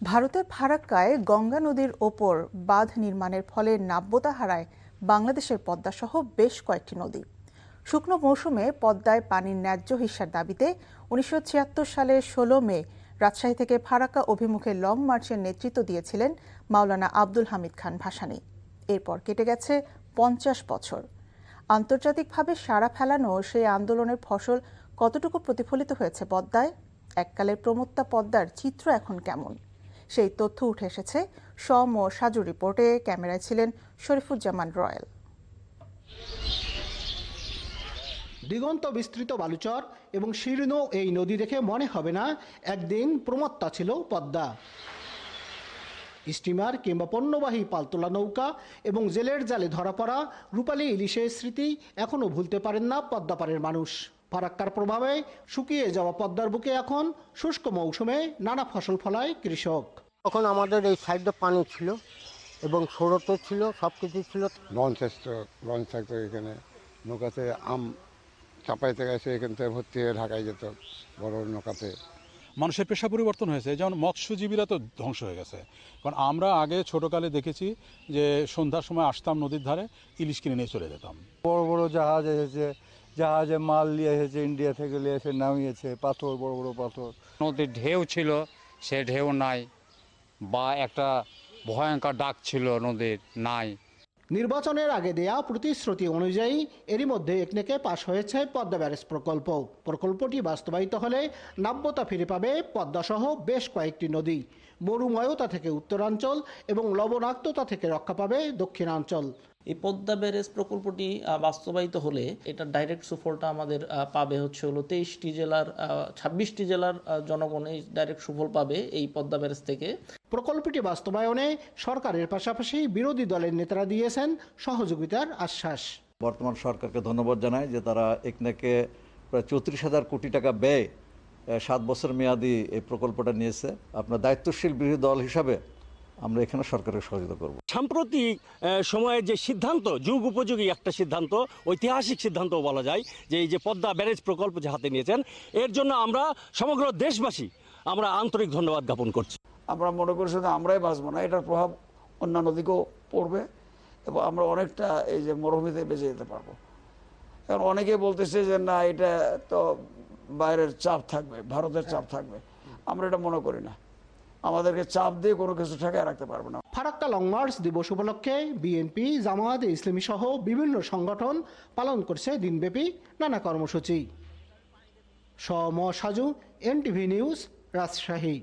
ভারতের ফারাক্কায় গঙ্গা নদীর ওপর বাঁধ নির্মাণের ফলে নাব্যতা হারায় বাংলাদেশের পদ্মাসহ বেশ কয়েকটি নদী। শুকনো মৌসুমে পদ্মায় পানির ন্যায্য হিস্যার দাবিতে 1976 সালের 16 মে রাজশাহী থেকে ফারাক্কা অভিমুখে লং মার্চের নেতৃত্ব দিয়েছিলেন মাওলানা আব্দুল হামিদ খান ভাসানী। এরপর কেটে গেছে 50 বছর। আন্তর্জাতিকভাবে সাড়া ফেলানো সেই আন্দোলনের ফসল কতটুকু প্রতিফলিত হয়েছে পদ্মায়? এককালের প্রমত্তা পদ্মার চিত্র এখন কেমন? সেই তথ্য উঠে এসেছে সম ও সাজু রিপোর্টে। ক্যামেরায় ছিলেন শরীফুজ্জামান রয়েল। দিগন্ত বিস্তৃত বালুচর এবং শীর্ণ এই নদী দেখে মনে হবে না একদিন প্রমত্তা ছিল পদ্মা। স্টিমার কিংবা পণ্যবাহী পালতোলা নৌকা এবং জেলের জালে ধরা পড়া রূপালী ইলিশের স্মৃতি এখনও ভুলতে পারেন না পদ্মাপাড়ের মানুষ। ফারাক্কার প্রভাবে শুকিয়ে যাওয়া পদ্মার বুকে এখন শুষ্ক মৌসুমে নানা ফসল ফলায় কৃষক। তখন আমাদের এই সাইডে পানি ছিল এবং সৌরত ছিল, সব কিছু ছিল। লঞ্চ থাকতো এখানে, নৌকাতে আম চাপাইতে গেছে, এখান থেকে ভর্তি হয়ে ঢাকায় যেত বড় নৌকাতে। মানুষের পেশা পরিবর্তন হয়েছে, যেমন মৎস্যজীবীরা তো ধ্বংস হয়ে গেছে। কারণ আমরা আগে ছোটকালে দেখেছি যে সন্ধ্যার সময় আসতাম নদীর ধারে, ইলিশ কিনে নিয়ে চলে যেতাম। বড় বড় জাহাজ এসেছে, জাহাজে মাল নিয়ে এসেছে, ইন্ডিয়া থেকে নিয়ে এসে নামিয়েছে পাথর, বড় বড় পাথর। নদীর ঢেউ ছিল, সে ঢেউ নাই, বা একটা ভয়ঙ্কর ডাক ছিল নদীর, নাই। নির্বাচনের আগে দেয়া প্রতিশ্রুতি অনুযায়ী এরই মধ্যে একনেকে পাশ হয়েছে পদ্মা ব্যারেজ প্রকল্পটি বাস্তবায়িত হলে নাব্যতা ফিরে পাবে পদ্মাসহ বেশ কয়েকটি নদী। মরুময়তা থেকে উত্তরাঞ্চল এবং লবণাক্ততা থেকে রক্ষা পাবে দক্ষিণাঞ্চল। এই পদ্মা ব্যারেজ প্রকল্পটি বাস্তবায়িত হলে এটা ডাইরেক্ট সুফলটা আমাদের পাবে হচ্ছে 23টি জেলার 26টি জেলার জনগণ এই ডাইরেক্ট সুফল পাবে এই পদ্মা ব্যারেজ থেকে। প্রকল্পটি বাস্তবায়নে সরকারের পাশাপাশি বিরোধী দলের নেতারা দিয়েছেন সহযোগিতার আশ্বাস। বর্তমান সরকারকে ধন্যবাদ জানাই যে তারা একনেকে প্রায় 34,000 কোটি টাকা ব্যয় 7 বছর মেয়াদী এই প্রকল্পটা নিয়েছে। আপনার দায়িত্বশীল বিরোধী দল হিসাবে আমরা এখানে সরকারের সহযোগিতা করব। সাম্প্রতিক সময়ের যে সিদ্ধান্ত, যুগ উপযোগী একটা সিদ্ধান্ত, ঐতিহাসিক সিদ্ধান্ত বলা যায়, যে এই যে পদ্মা ব্যারেজ প্রকল্প যে হাতে নিয়েছেন, এর জন্য আমরা সমগ্র দেশবাসী আমরা আন্তরিক ধন্যবাদ জ্ঞাপন করছি। আমরা মনে করি শুধু আমরাই বাঁচবো না, এটার প্রভাব অন্যান্য দিকেও পড়বে এবং আমরা অনেকটা এই যে মরুভূমিতে বেঁচে যেতে পারবো। কারণ অনেকেই বলতেছে যে না, এটা তো বাইরের চাপ থাকবে, ভারতের চাপ থাকবে। আমরা এটা মনে করি না, আমাদেরকে চাপ দিয়ে কোনো কিছু ঠেকায় রাখতে পারবে না। ফারাক্কা লং মার্চ দিবস উপলক্ষে বিএনপি, জামায়াতে ইসলামী সহ বিভিন্ন সংগঠন পালন করছে দিনব্যাপী নানা কর্মসূচি। সম সাজু, এনটিভি নিউজ, রাজশাহী।